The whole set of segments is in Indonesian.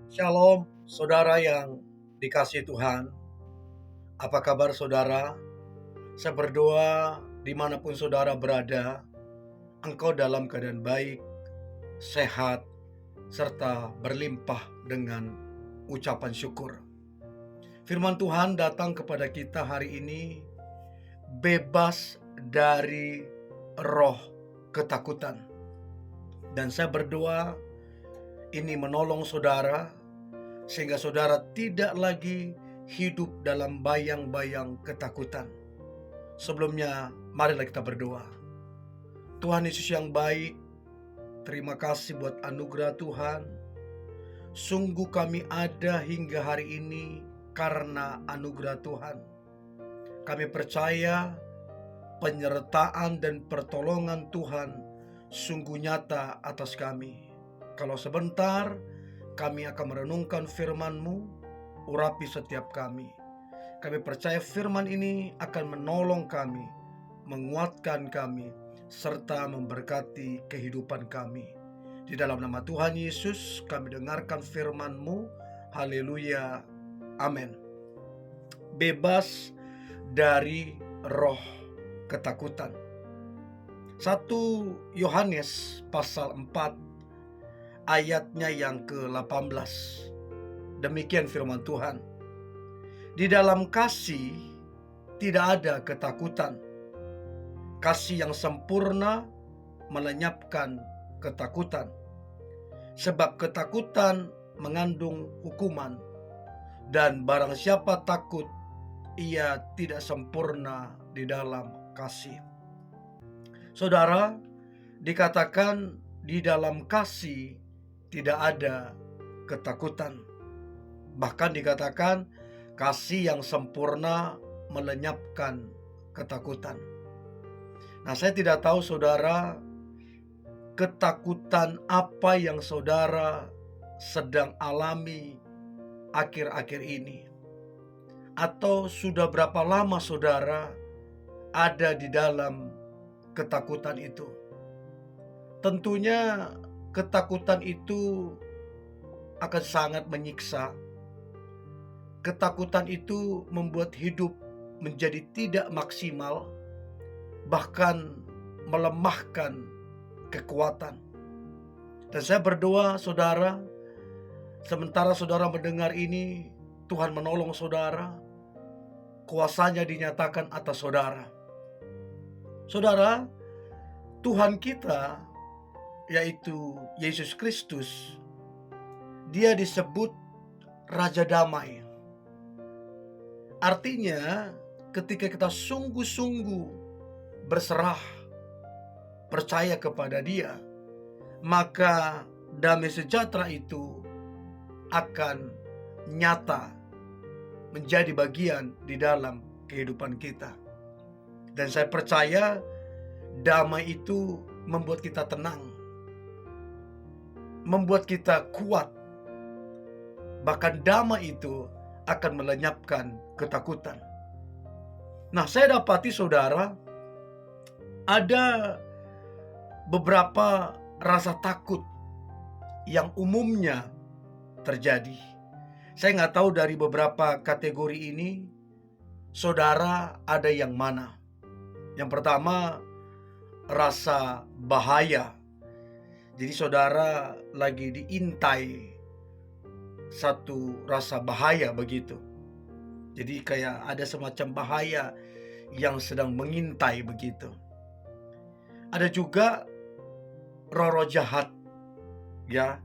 Shalom, saudara yang dikasihi Tuhan. Apa kabar saudara? Saya berdoa dimanapun saudara berada, engkau dalam keadaan baik, sehat, serta berlimpah dengan ucapan syukur. Firman Tuhan datang kepada kita hari ini, bebas dari roh ketakutan. Dan saya berdoa ini menolong saudara, sehingga saudara tidak lagi hidup dalam bayang-bayang ketakutan. Sebelumnya, marilah kita berdoa. Tuhan Yesus yang baik, terima kasih buat anugerah Tuhan. Sungguh kami ada hingga hari ini karena anugerah Tuhan. Kami percaya penyertaan dan pertolongan Tuhan sungguh nyata atas kami. Kalau sebentar kami akan merenungkan firman-Mu, urapi setiap kami. Kami percaya firman ini akan menolong kami, menguatkan kami, serta memberkati kehidupan kami. Di dalam nama Tuhan Yesus kami dengarkan firman-Mu. Haleluya. Amin. Bebas dari roh ketakutan. 1 Yohanes pasal 4 ayatnya yang ke-18. Demikian firman Tuhan. Di dalam kasih tidak ada ketakutan. Kasih yang sempurna melenyapkan ketakutan. Sebab ketakutan mengandung hukuman, dan barang siapa takut, ia tidak sempurna di dalam kasih. Saudara, dikatakan di dalam kasih tidak ada ketakutan. Bahkan dikatakan kasih yang sempurna melenyapkan ketakutan. Nah, saya tidak tahu saudara, ketakutan apa yang saudara sedang alami akhir-akhir ini. Atau sudah berapa lama saudara ada di dalam ketakutan itu. Tentunya ketakutan itu akan sangat menyiksa. Ketakutan itu membuat hidup menjadi tidak maksimal, bahkan melemahkan kekuatan. Dan saya berdoa saudara, sementara saudara mendengar ini, Tuhan menolong saudara, kuasanya dinyatakan atas saudara. Saudara, Tuhan kita, yaitu Yesus Kristus, Dia disebut Raja Damai. Artinya, ketika kita sungguh-sungguh berserah, percaya kepada Dia, maka damai sejahtera itu akan nyata menjadi bagian di dalam kehidupan kita. Dan saya percaya damai itu membuat kita tenang, membuat kita kuat. Bahkan damai itu akan melenyapkan ketakutan. Nah, saya dapati saudara, ada beberapa rasa takut yang umumnya terjadi. Saya nggak tahu dari beberapa kategori ini, saudara ada yang mana. Yang pertama, rasa bahaya. Jadi saudara lagi diintai satu rasa bahaya begitu. Jadi kayak ada semacam bahaya yang sedang mengintai begitu. Ada juga roh-roh jahat, ya,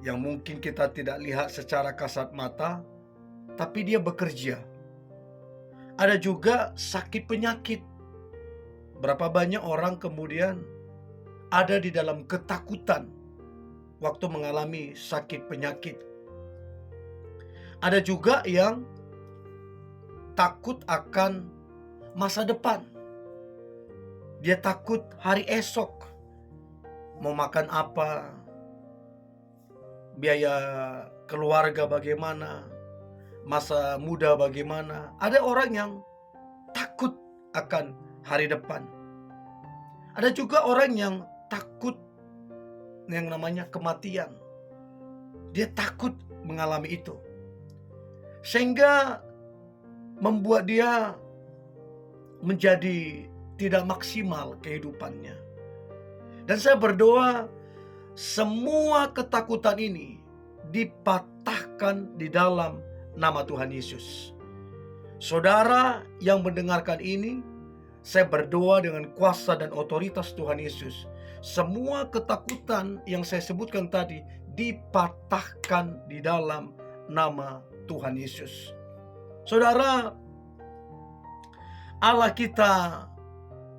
yang mungkin kita tidak lihat secara kasat mata, tapi dia bekerja. Ada juga sakit penyakit. Berapa banyak orang kemudian ada di dalam ketakutan waktu mengalami sakit penyakit. Ada juga yang takut akan masa depan. Dia takut hari esok, mau makan apa, biaya keluarga bagaimana, masa muda bagaimana. Ada orang yang takut akan hari depan. Ada juga orang yang takut yang namanya kematian. Dia takut mengalami itu. Sehingga membuat dia menjadi tidak maksimal kehidupannya. Dan saya berdoa semua ketakutan ini dipatahkan di dalam nama Tuhan Yesus. Saudara yang mendengarkan ini, saya berdoa dengan kuasa dan otoritas Tuhan Yesus. Semua ketakutan yang saya sebutkan tadi dipatahkan di dalam nama Tuhan Yesus. Saudara, Allah kita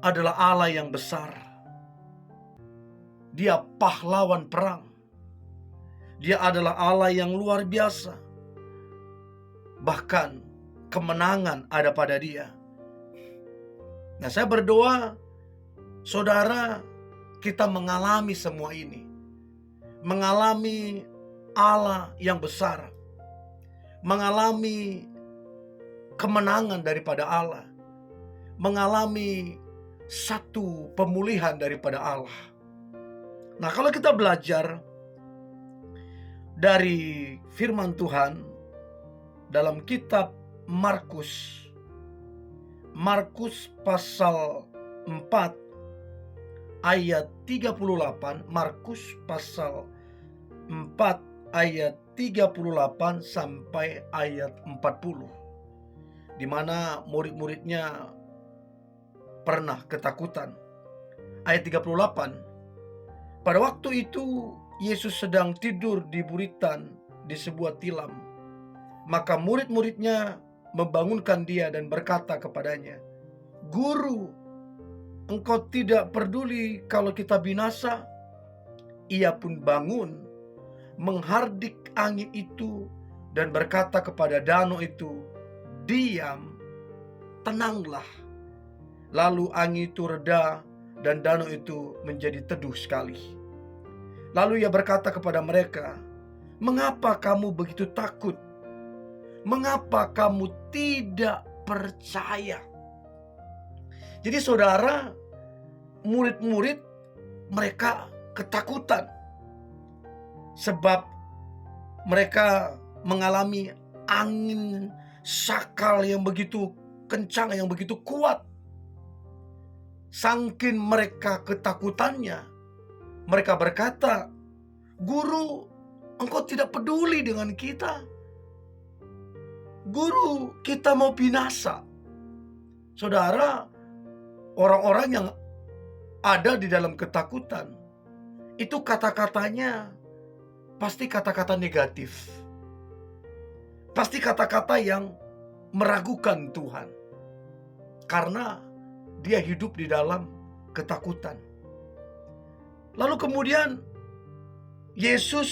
adalah Allah yang besar. Dia pahlawan perang. Dia adalah Allah yang luar biasa. Bahkan kemenangan ada pada Dia. Nah, saya berdoa, saudara, kita mengalami semua ini. Mengalami Allah yang besar. Mengalami kemenangan daripada Allah. Mengalami satu pemulihan daripada Allah. Nah, kalau kita belajar dari firman Tuhan dalam kitab Markus pasal 4 ayat 38, Markus pasal 4 ayat 38 sampai ayat 40, di mana murid-muridnya pernah ketakutan. Ayat 38, pada waktu itu Yesus sedang tidur di buritan di sebuah tilam. Maka murid-muridnya membangunkan dia dan berkata kepadanya, "Guru, engkau tidak peduli kalau kita binasa?" Ia pun bangun, menghardik angin itu dan berkata kepada danau itu, "Diam, tenanglah." Lalu angin itu reda dan danau itu menjadi teduh sekali. Lalu ia berkata kepada mereka, "Mengapa kamu begitu takut? Mengapa kamu tidak percaya?" Jadi saudara, murid-murid mereka ketakutan. Sebab mereka mengalami angin sakal yang begitu kencang, yang begitu kuat. Saking mereka ketakutannya, mereka berkata, "Guru, engkau tidak peduli dengan kita. Guru, kita mau binasa." Saudara, orang-orang yang ada di dalam ketakutan, itu kata-katanya pasti kata-kata negatif. Pasti kata-kata yang meragukan Tuhan. Karena dia hidup di dalam ketakutan. Lalu kemudian Yesus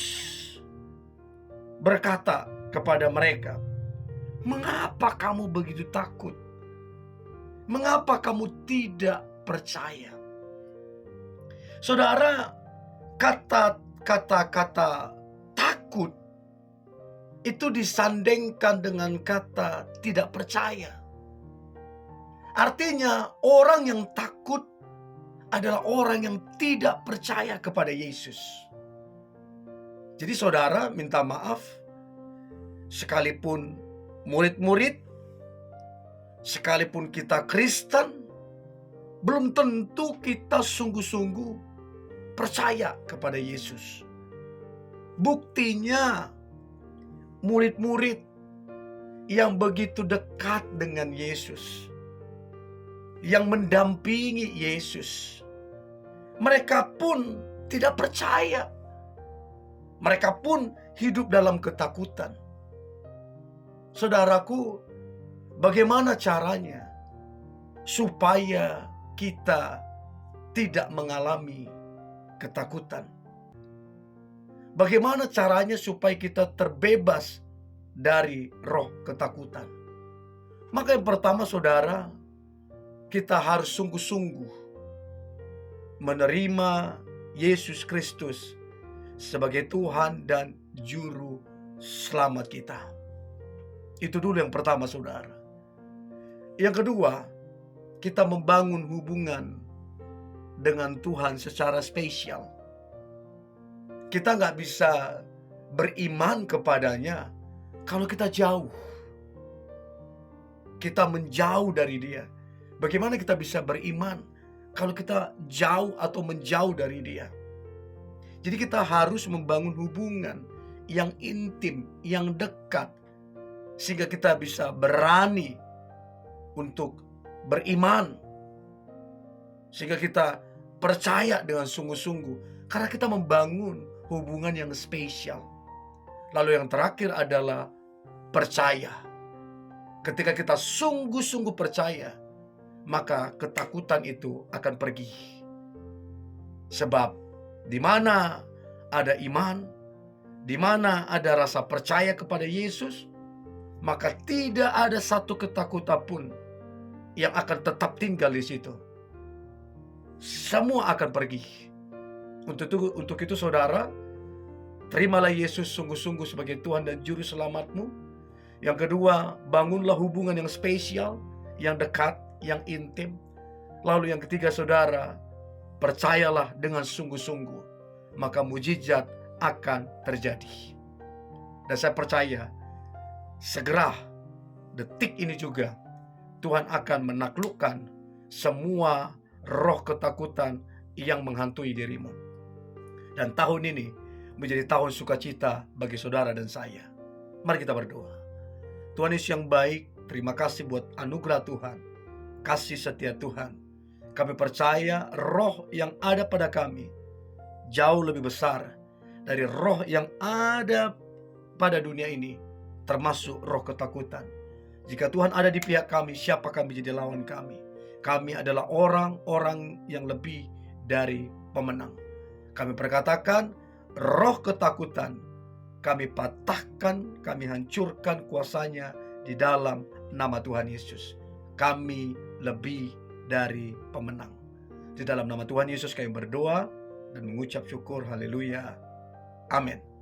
berkata kepada mereka, "Mengapa kamu begitu takut? Mengapa kamu tidak percaya?" Saudara, kata-kata takut itu disandingkan dengan kata tidak percaya. Artinya orang yang takut adalah orang yang tidak percaya kepada Yesus. Jadi saudara, minta maaf, sekalipun murid-murid, sekalipun kita Kristen, belum tentu kita sungguh-sungguh percaya kepada Yesus. Buktinya, murid-murid yang begitu dekat dengan Yesus, yang mendampingi Yesus, mereka pun tidak percaya. Mereka pun hidup dalam ketakutan. Saudaraku, bagaimana caranya supaya kita tidak mengalami ketakutan? Bagaimana caranya supaya kita terbebas dari roh ketakutan? Maka yang pertama, saudara, kita harus sungguh-sungguh menerima Yesus Kristus sebagai Tuhan dan Juru Selamat kita. Itu dulu yang pertama, saudara. Yang kedua, kita membangun hubungan dengan Tuhan secara spesial. Kita nggak bisa beriman kepadanya kalau kita jauh? Kita menjauh dari Dia. Bagaimana kita bisa beriman kalau kita jauh atau menjauh dari Dia? Jadi kita harus membangun hubungan yang intim, yang dekat, sehingga kita bisa berani untuk beriman, sehingga kita percaya dengan sungguh-sungguh, karena kita membangun hubungan yang spesial. Lalu yang terakhir adalah percaya. Ketika kita sungguh-sungguh percaya, maka ketakutan itu akan pergi. Sebab di mana ada iman, di mana ada rasa percaya kepada Yesus, maka tidak ada satu ketakutan pun yang akan tetap tinggal di situ. Semua akan pergi. Untuk itu saudara, terimalah Yesus sungguh-sungguh sebagai Tuhan dan Juru Selamatmu. Yang kedua, bangunlah hubungan yang spesial, yang dekat, yang intim. Lalu yang ketiga saudara, percayalah dengan sungguh-sungguh, maka mujizat akan terjadi. Dan saya percaya, segera detik ini juga Tuhan akan menaklukkan semua roh ketakutan yang menghantui dirimu. Dan tahun ini menjadi tahun sukacita bagi saudara dan saya. Mari kita berdoa. Tuhan Yesus yang baik, terima kasih buat anugerah Tuhan, kasih setia Tuhan. Kami percaya roh yang ada pada kami jauh lebih besar dari roh yang ada pada dunia ini, termasuk roh ketakutan. Jika Tuhan ada di pihak kami, siapa kami jadi lawan kami? Kami adalah orang-orang yang lebih dari pemenang. Kami perkatakan, roh ketakutan kami patahkan, kami hancurkan kuasanya di dalam nama Tuhan Yesus. Kami lebih dari pemenang. Di dalam nama Tuhan Yesus kami berdoa dan mengucap syukur. Haleluya. Amin.